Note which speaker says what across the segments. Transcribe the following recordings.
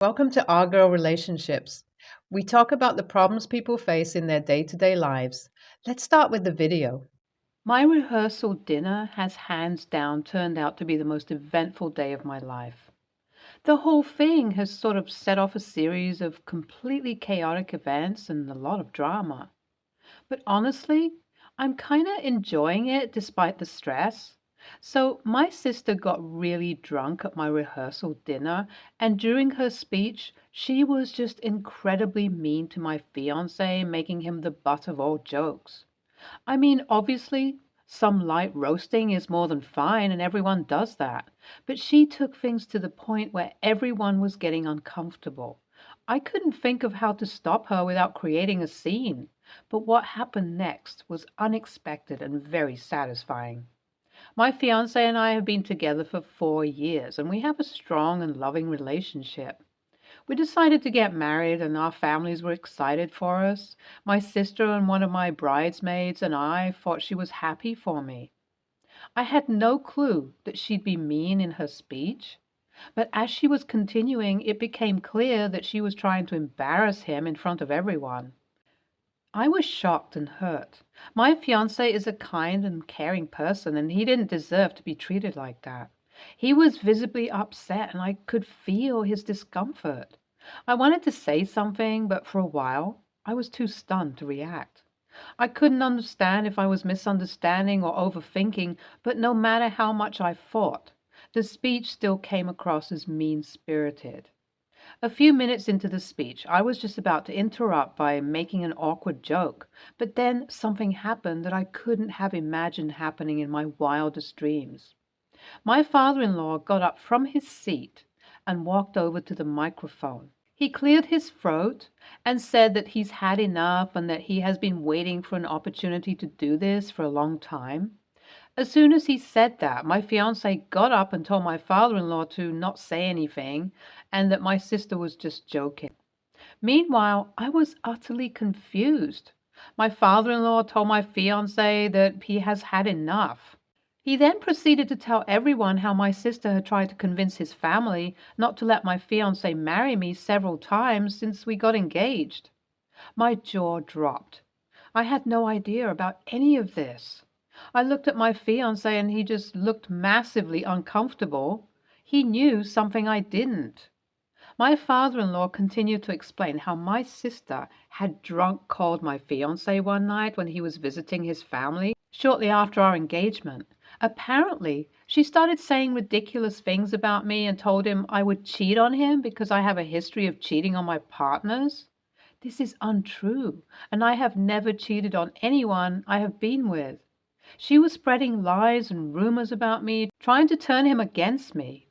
Speaker 1: Welcome to Our Girl Relationships. We talk about the problems people face in their day to day lives. Let's start with the video. My rehearsal dinner has hands down turned out to be the most eventful day of my life. The whole thing has sort of set off a series of completely chaotic events and a lot of drama. But honestly, I'm kind of enjoying it despite the stress. So, my sister got really drunk at my rehearsal dinner, and during her speech, she was just incredibly mean to my fiance, making him the butt of all jokes. I mean, obviously, some light roasting is more than fine, and everyone does that. But she took things to the point where everyone was getting uncomfortable. I couldn't think of how to stop her without creating a scene. But what happened next was unexpected and very satisfying. My fiance and I have been together for 4 years, and we have a strong and loving relationship. We decided to get married, and our families were excited for us. My sister and one of my bridesmaids and I thought she was happy for me. I had no clue that she'd be mean in her speech, but as she was continuing, it became clear that she was trying to embarrass him in front of everyone. I was shocked and hurt. My fiance is a kind and caring person, and he didn't deserve to be treated like that. He was visibly upset, and I could feel his discomfort. I wanted to say something, but for a while, I was too stunned to react. I couldn't understand if I was misunderstanding or overthinking, but no matter how much I fought, the speech still came across as mean spirited. A few minutes into the speech, I was just about to interrupt by making an awkward joke, but then something happened that I couldn't have imagined happening in my wildest dreams. My father-in-law got up from his seat and walked over to the microphone. He cleared his throat and said that he's had enough and that he has been waiting for an opportunity to do this for a long time. As soon as he said that, my fiance got up and told my father-in-law to not say anything and that my sister was just joking. Meanwhile, I was utterly confused. My father-in-law told my fiance that he has had enough. He then proceeded to tell everyone how my sister had tried to convince his family not to let my fiance marry me several times since we got engaged. My jaw dropped. I had no idea about any of this. I looked at my fiance and he just looked massively uncomfortable. He knew something I didn't. My father-in-law continued to explain how my sister had drunk called my fiance one night when he was visiting his family shortly after our engagement. Apparently, she started saying ridiculous things about me and told him I would cheat on him because I have a history of cheating on my partners. This is untrue, and I have never cheated on anyone I have been with. She was spreading lies and rumors about me, trying to turn him against me.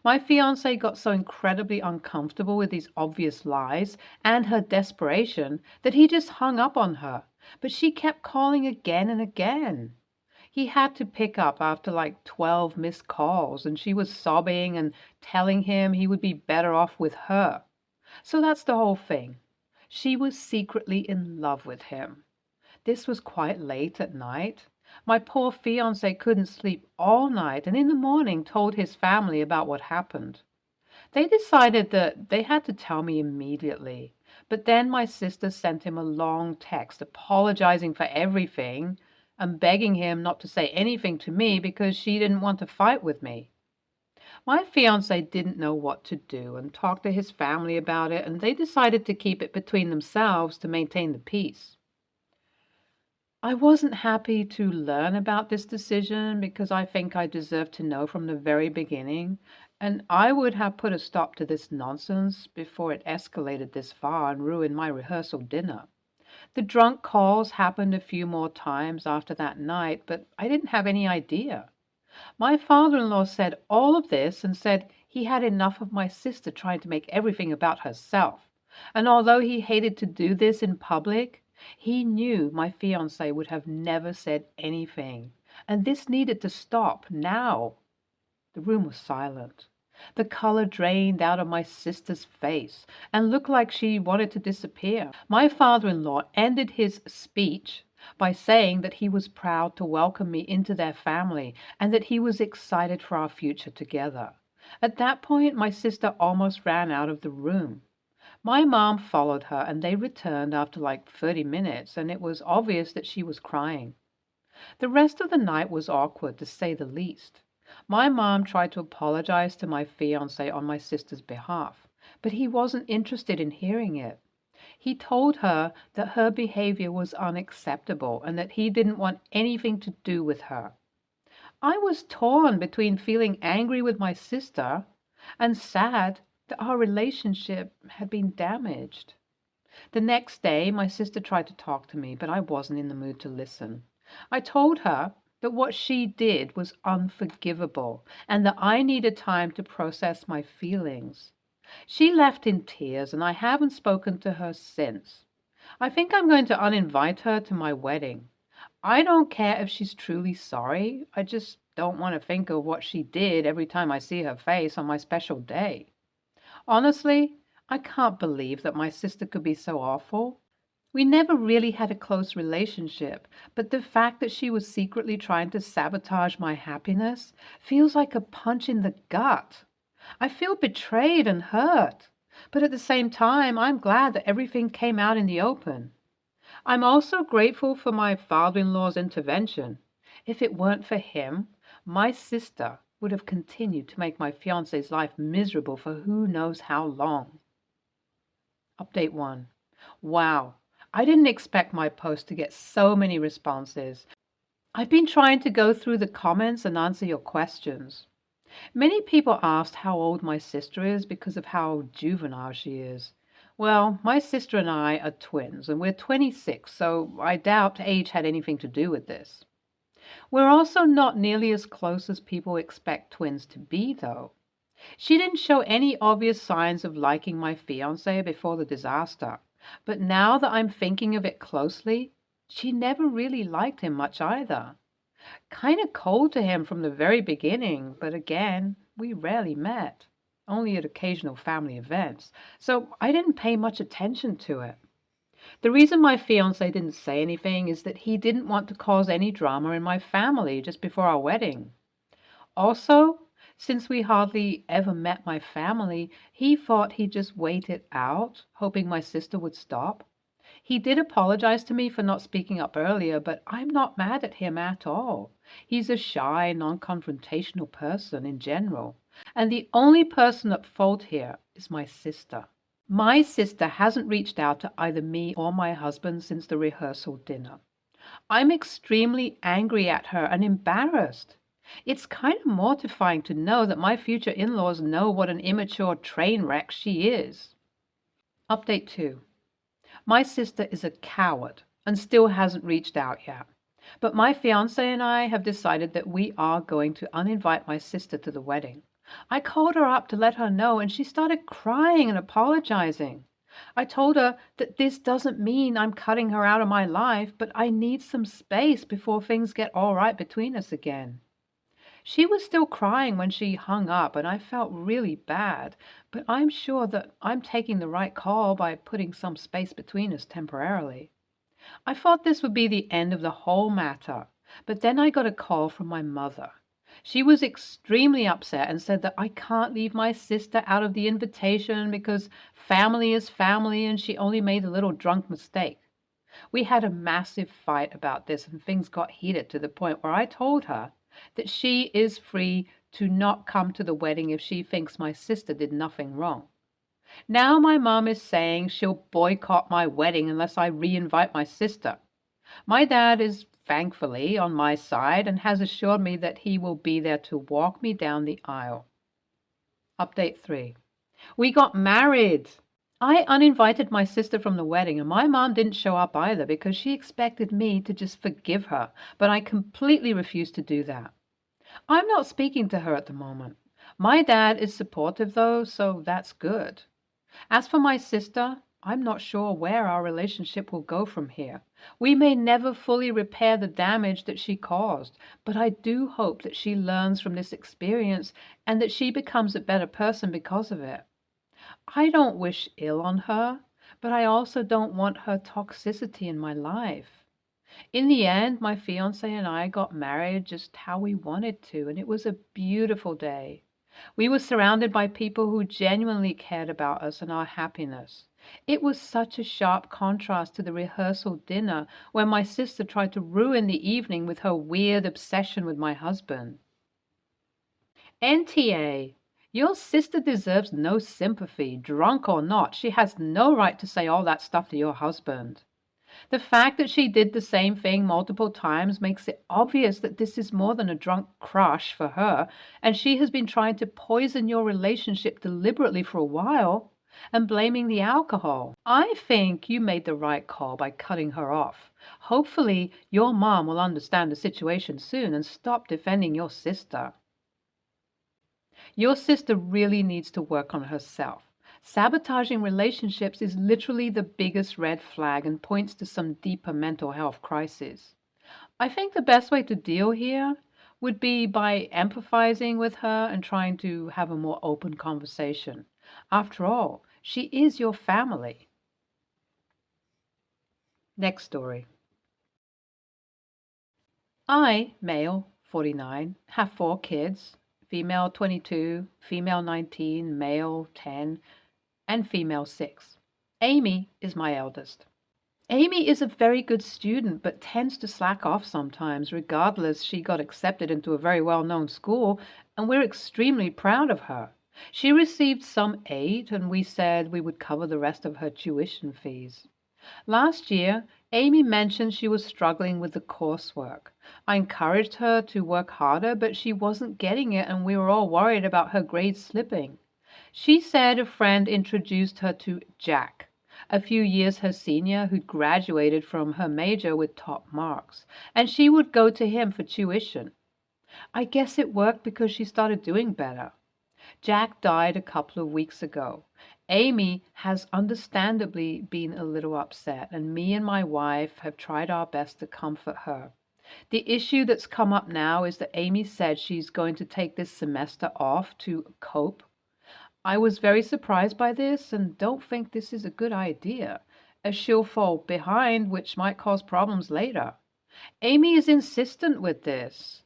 Speaker 1: My fiance got so incredibly uncomfortable with these obvious lies and her desperation that he just hung up on her, but she kept calling again and again. He had to pick up after like 12 missed calls, and she was sobbing and telling him he would be better off with her. So that's the whole thing. She was secretly in love with him. This was quite late at night. My poor fiance couldn't sleep all night and in the morning told his family about what happened. They decided that they had to tell me immediately, but then my sister sent him a long text apologizing for everything and begging him not to say anything to me because she didn't want to fight with me. My fiance didn't know what to do and talked to his family about it, and they decided to keep it between themselves to maintain the peace. I wasn't happy to learn about this decision because I think I deserved to know from the very beginning, and I would have put a stop to this nonsense before it escalated this far and ruined my rehearsal dinner. The drunk calls happened a few more times after that night, but I didn't have any idea. My father-in-law said all of this and said he had enough of my sister trying to make everything about herself. And although he hated to do this in public, he knew my fiancé would have never said anything. And this needed to stop now. The room was silent. The color drained out of my sister's face and looked like she wanted to disappear. My father-in-law ended his speech by saying that he was proud to welcome me into their family and that he was excited for our future together. At that point, my sister almost ran out of the room. My mom followed her and they returned after like 30 minutes, and it was obvious that she was crying. The rest of the night was awkward, to say the least. My mom tried to apologize to my fiance on my sister's behalf, but he wasn't interested in hearing it. He told her that her behavior was unacceptable and that he didn't want anything to do with her. I was torn between feeling angry with my sister and sad that our relationship had been damaged. The next day, my sister tried to talk to me, but I wasn't in the mood to listen. I told her that what she did was unforgivable and that I needed time to process my feelings. She left in tears, and I haven't spoken to her since. I think I'm going to uninvite her to my wedding. I don't care if she's truly sorry. I just don't want to think of what she did every time I see her face on my special day. Honestly, I can't believe that my sister could be so awful. We never really had a close relationship, but the fact that she was secretly trying to sabotage my happiness feels like a punch in the gut. I feel betrayed and hurt, but at the same time, I'm glad that everything came out in the open. I'm also grateful for my father-in-law's intervention. If it weren't for him, my sister would have continued to make my fiance's life miserable for who knows how long. Update 1. Wow, I didn't expect my post to get so many responses. I've been trying to go through the comments and answer your questions. Many people asked how old my sister is because of how juvenile she is. Well, my sister and I are twins, and we're 26, so I doubt age had anything to do with this. We're also not nearly as close as people expect twins to be, though. She didn't show any obvious signs of liking my fiance before the disaster, but now that I'm thinking of it closely, she never really liked him much either. Kind of cold to him from the very beginning, but again, we rarely met, only at occasional family events, so I didn't pay much attention to it. The reason my fiance didn't say anything is that he didn't want to cause any drama in my family just before our wedding. Also, since we hardly ever met my family, he thought he'd just wait it out, hoping my sister would stop. He did apologize to me for not speaking up earlier, but I'm not mad at him at all. He's a shy, non-confrontational person in general, and the only person at fault here is my sister. My sister hasn't reached out to either me or my husband since the rehearsal dinner. I'm extremely angry at her and embarrassed. It's kind of mortifying to know that my future in-laws know what an immature train wreck she is. Update 2. My sister is a coward and still hasn't reached out yet. But my fiance and I have decided that we are going to uninvite my sister to the wedding. I called her up to let her know, and she started crying and apologizing. I told her that this doesn't mean I'm cutting her out of my life, but I need some space before things get all right between us again. She was still crying when she hung up, and I felt really bad, but I'm sure that I'm taking the right call by putting some space between us temporarily. I thought this would be the end of the whole matter, but then I got a call from my mother. She was extremely upset and said that I can't leave my sister out of the invitation because family is family and she only made a little drunk mistake. We had a massive fight about this and things got heated to the point where I told her that she is free to not come to the wedding if she thinks my sister did nothing wrong. Now my mom is saying she'll boycott my wedding unless I re-invite my sister. My dad is thankfully on my side and has assured me that he will be there to walk me down the aisle. Update 3. We got married. I uninvited my sister from the wedding, and my mom didn't show up either because she expected me to just forgive her, but I completely refused to do that. I'm not speaking to her at the moment. My dad is supportive though, so that's good. As for my sister, I'm not sure where our relationship will go from here. We may never fully repair the damage that she caused, but I do hope that she learns from this experience and that she becomes a better person because of it. I don't wish ill on her, but I also don't want her toxicity in my life. In the end, my fiance and I got married just how we wanted to, and it was a beautiful day. We were surrounded by people who genuinely cared about us and our happiness. It was such a sharp contrast to the rehearsal dinner where my sister tried to ruin the evening with her weird obsession with my husband. NTA, your sister deserves no sympathy. Drunk or not, she has no right to say all that stuff to your husband. The fact that she did the same thing multiple times makes it obvious that this is more than a drunk crush for her, and she has been trying to poison your relationship deliberately for a while and blaming the alcohol. I think you made the right call by cutting her off. Hopefully, your mom will understand the situation soon and stop defending your sister. Your sister really needs to work on herself. Sabotaging relationships is literally the biggest red flag and points to some deeper mental health crisis. I think the best way to deal here would be by empathizing with her and trying to have a more open conversation. After all, she is your family. Next story. I, male, 49, have 4 kids, female 22, female 19, male 10, and female 6. Amy is my eldest. Amy is a very good student, but tends to slack off sometimes. Regardless, she got accepted into a very well-known school, and we're extremely proud of her. She received some aid, and we said we would cover the rest of her tuition fees. Last year, Amy mentioned she was struggling with the coursework. I encouraged her to work harder, but she wasn't getting it, and we were all worried about her grades slipping. She said a friend introduced her to Jack, a few years her senior, who'd graduated from her major with top marks, and she would go to him for tuition. I guess it worked because she started doing better. Jack died a couple of weeks ago. Amy has understandably been a little upset, and me and my wife have tried our best to comfort her. The issue that's come up now is that Amy said she's going to take this semester off to cope. I was very surprised by this and don't think this is a good idea, as she'll fall behind, which might cause problems later. Amy is insistent with this.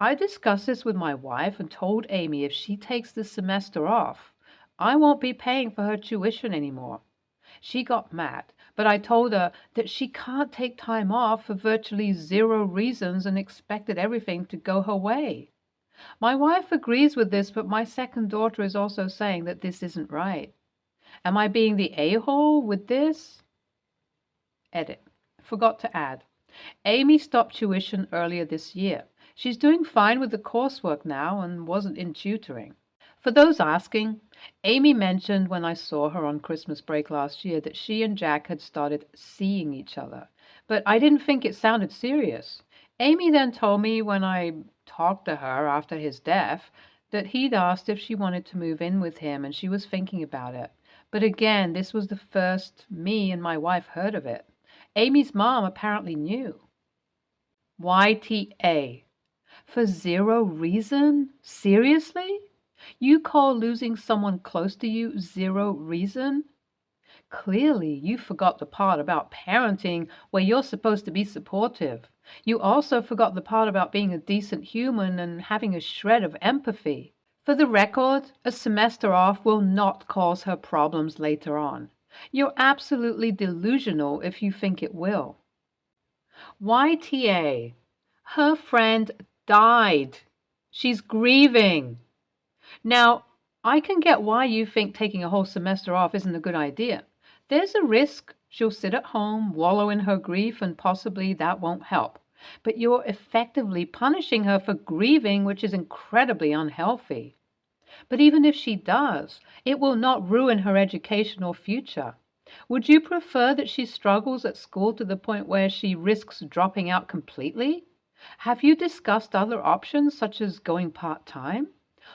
Speaker 1: I discussed this with my wife and told Amy if she takes this semester off, I won't be paying for her tuition anymore. She got mad, but I told her that she can't take time off for virtually zero reasons and expected everything to go her way. My wife agrees with this, but my second daughter is also saying that this isn't right. Am I being the a-hole with this? Edit. Forgot to add. Amy stopped tuition earlier this year. She's doing fine with the coursework now and wasn't in tutoring. For those asking, Amy mentioned when I saw her on Christmas break last year that she and Jack had started seeing each other, but I didn't think it sounded serious. Amy then told me when I talked to her after his death that he'd asked if she wanted to move in with him and she was thinking about it. But again, this was the first me and my wife heard of it. Amy's mom apparently knew. YTA. For zero reason? Seriously? You call losing someone close to you zero reason? Clearly, you forgot the part about parenting where you're supposed to be supportive. You also forgot the part about being a decent human and having a shred of empathy. For the record, a semester off will not cause her problems later on. You're absolutely delusional if you think it will. YTA. Her friend died. She's grieving. Now, I can get why you think taking a whole semester off isn't a good idea. There's a risk she'll sit at home, wallow in her grief, and possibly that won't help. But you're effectively punishing her for grieving, which is incredibly unhealthy. But even if she does, it will not ruin her education or future. Would you prefer that she struggles at school to the point where she risks dropping out completely? Have you discussed other options, such as going part-time?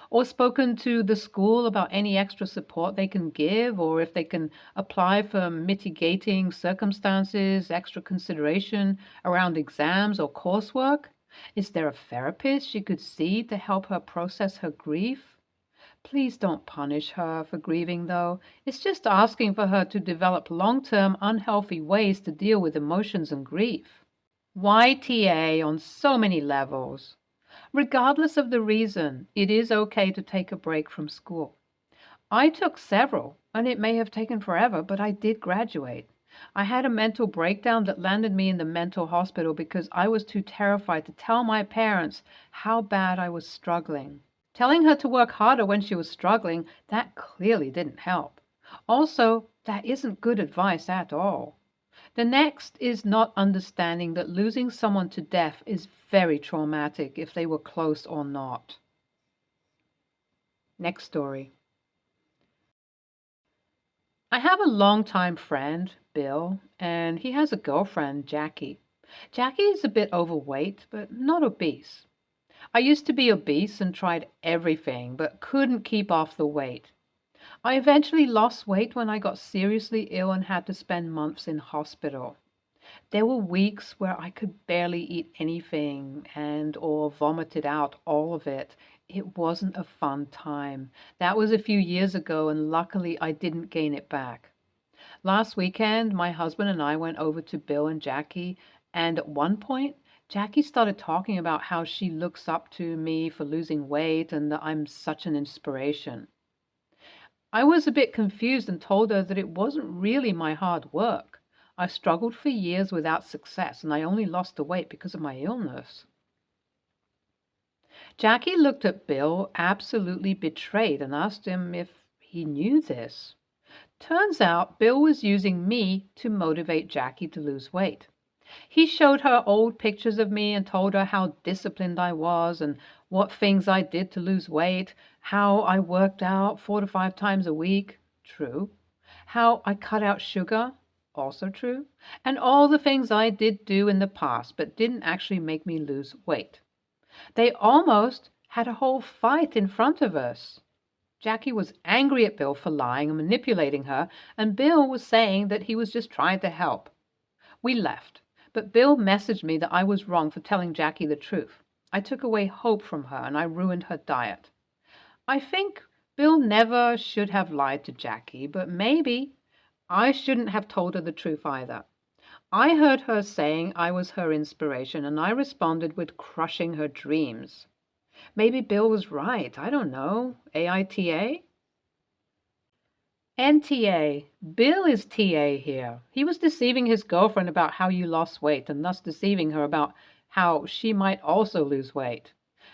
Speaker 1: Or spoken to the school about any extra support they can give, or if they can apply for mitigating circumstances, extra consideration around exams or coursework? Is there a therapist she could see to help her process her grief? Please don't punish her for grieving, though. It's just asking for her to develop long-term unhealthy ways to deal with emotions and grief. YTA on so many levels. Regardless of the reason, it is okay to take a break from school. I took several, and it may have taken forever, but I did graduate. I had a mental breakdown that landed me in the mental hospital because I was too terrified to tell my parents how bad I was struggling. Telling her to work harder when she was struggling, that clearly didn't help. Also, that isn't good advice at all. The next is not understanding that losing someone to death is very traumatic if they were close or not. Next story. I have a longtime friend, Bill, and he has a girlfriend, Jackie. Jackie is a bit overweight, but not obese. I used to be obese and tried everything, but couldn't keep off the weight. I eventually lost weight when I got seriously ill and had to spend months in hospital. There were weeks where I could barely eat anything and or vomited out all of it. It wasn't a fun time. That was a few years ago, and luckily I didn't gain it back. Last weekend, my husband and I went over to Bill and Jackie, and at one point, Jackie started talking about how she looks up to me for losing weight and that I'm such an inspiration. I was a bit confused and told her that it wasn't really my hard work. I struggled for years without success, and I only lost the weight because of my illness. Jackie looked at Bill, absolutely betrayed, and asked him if he knew this. Turns out Bill was using me to motivate Jackie to lose weight. He showed her old pictures of me and told her how disciplined I was and what things I did to lose weight, how I worked out 4 to 5 times a week, true, how I cut out sugar, also true, and all the things I did do in the past but didn't actually make me lose weight. They almost had a whole fight in front of us. Jackie was angry at Bill for lying and manipulating her, and Bill was saying that he was just trying to help. We left, but Bill messaged me that I was wrong for telling Jackie the truth. I took away hope from her and I ruined her diet. I think Bill never should have lied to Jackie, but maybe I shouldn't have told her the truth either. I heard her saying I was her inspiration, and I responded with crushing her dreams. Maybe Bill was right. I don't know. AITA? NTA. Bill is TA here. He was deceiving his girlfriend about how you lost weight and thus deceiving her about how she might also lose weight.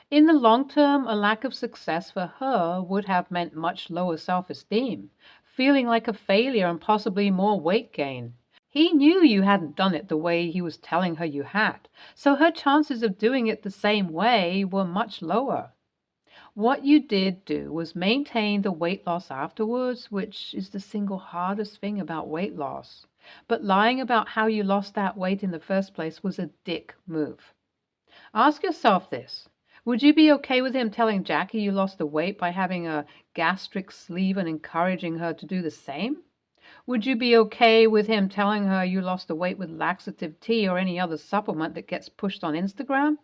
Speaker 1: In the long term, a lack of success for her would have meant much lower self-esteem, feeling like a failure and possibly more weight gain. He knew you hadn't done it the way he was telling her you had, so her chances of doing it the same way were much lower. What you did do was maintain the weight loss afterwards, which is the single hardest thing about weight loss. But lying about how you lost that weight in the first place was a dick move. Ask yourself this. Would you be okay with him telling Jackie you lost the weight by having a gastric sleeve and encouraging her to do the same? Would you be okay with him telling her you lost the weight with laxative tea or any other supplement that gets pushed on Instagram?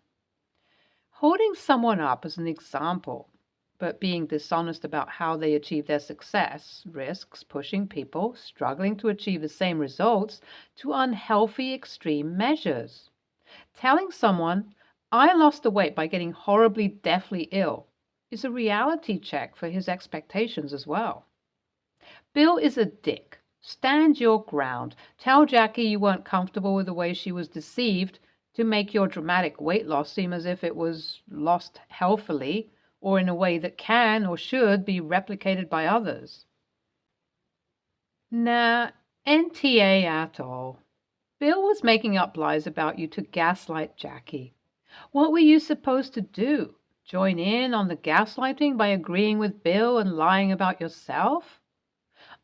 Speaker 1: Holding someone up as an example, but being dishonest about how they achieve their success risks pushing people struggling to achieve the same results to unhealthy extreme measures. Telling someone, I lost the weight by getting horribly deathly ill, is a reality check for his expectations as well. Bill is a dick. Stand your ground. Tell Jackie you weren't comfortable with the way she was deceived to make your dramatic weight loss seem as if it was lost healthily or in a way that can or should be replicated by others. Nah, NTA at all. Bill was making up lies about you to gaslight Jackie. What were you supposed to do? Join in on the gaslighting by agreeing with Bill and lying about yourself?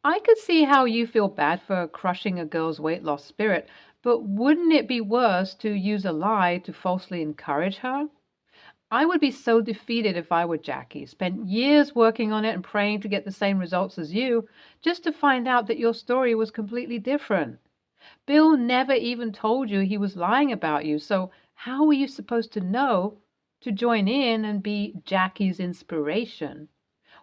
Speaker 1: I could see how you feel bad for crushing a girl's weight loss spirit, but wouldn't it be worse to use a lie to falsely encourage her? I would be so defeated if I were Jackie, spent years working on it and praying to get the same results as you, just to find out that your story was completely different. Bill never even told you he was lying about you, so how were you supposed to know to join in and be Jackie's inspiration?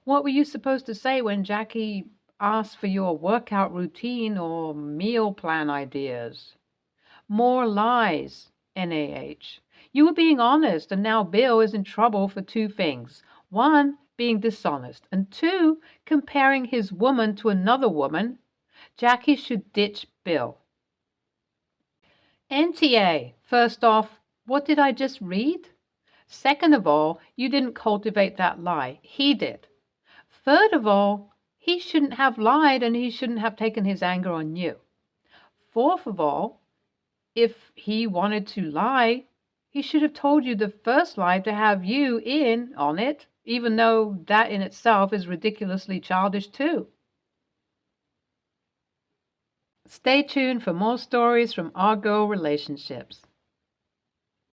Speaker 1: What were you supposed to say when Jackie asked for your workout routine or meal plan ideas? More lies, NaH. You were being honest, and now Bill is in trouble for two things. One, being dishonest, and two, comparing his woman to another woman. Jackie should ditch Bill. NTA, first off, what did I just read? Second of all, you didn't cultivate that lie. He did. Third of all, he shouldn't have lied and he shouldn't have taken his anger on you. Fourth of all, if he wanted to lie, he should have told you the first lie to have you in on it, even though that in itself is ridiculously childish too. Stay tuned for more stories from our girl relationships.